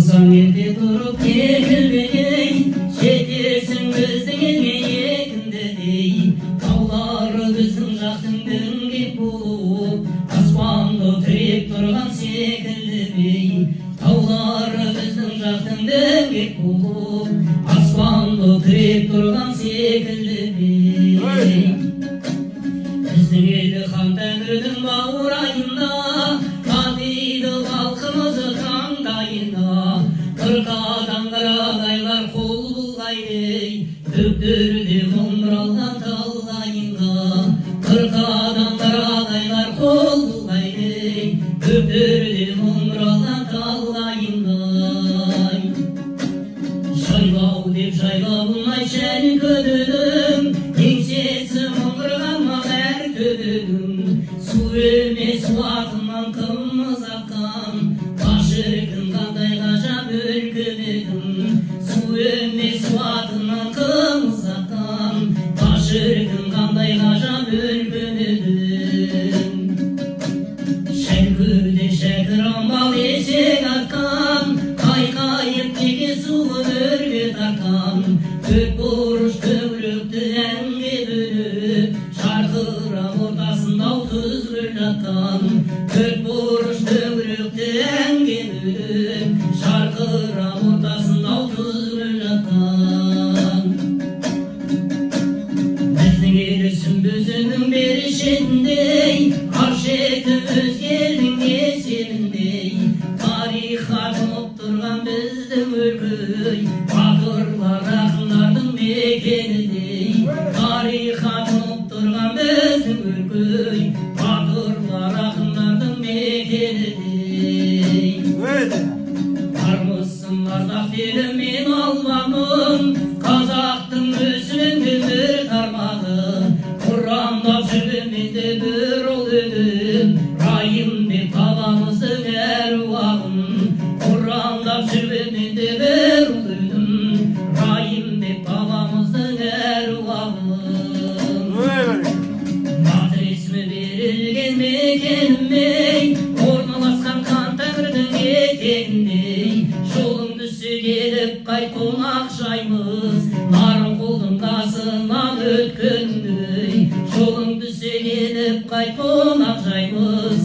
Болсаң ерте тұрып кекілбегей, жетерсің біздің елге екіндідей. Таулары біздің жақтың дөңгек болып, аспанды тіреп тұрған секілді бей. Таулары біздің жақтың дөңгек болып, аспанды тіреп тұрған секілді бей. Біздің елді хан тәңірдің бауырайында, татиды халқымызы таңдайына. Қырқадан қарағайлар қол бұлғайды, көктерде қоңыралған талғайынға. Қырқадан қарағайлар қол бұлғайды, көктерде қоңыралған талғайынға. Жайлау деп жайлауын шәл көдігім, еңсесі мұңғырған мағар төбігім. Су емес уақыман қымыз аққан, қашыркін қандай ғажап өлкебегім. Су емес уақыман қымыз аққан, қашыркін қандай ғажап өлкебегім. Шәлкөде шәкір амбал есек атқан, қайқайып теке суы өрге тартқан. Көк бұрыш төгілікті әнге бөліп, шарқырап ортасында тұз гүл жатқан. Көк бұрыш төгілікті әнге бөліп, шарқырап ортасында тұз гүл жатқан. Біздің ел сүмбізінің бері шетіндей, ар шеті өзгелдің есебіндей. Тарихқа тұнып тұрған біздің өлкөй, батырлар ақындардың мекеніндей. Тарихқа тұнып тұрған біздің өлкөй, батырлар ақындардың мекеніндей. Бармысың ардақ елім мен албамын, қазақтың мүсілінде бір тармағы. Құрамдап жүрген менде бір ол өлім, райым деп бабамыздың әруағын. Құрамдап жүрген менде бір ол өлім, райым деп бабамыздың әруағын. Батыр есімі берілген мекенімей, орналасқан хан тәңірдің етегіндей. Жолың түссе келіп қайт қонақ жаймыз, Нарынқолдың қасынан өткеніндей. Жолың түссе келіп қайт қонақ жаймыз,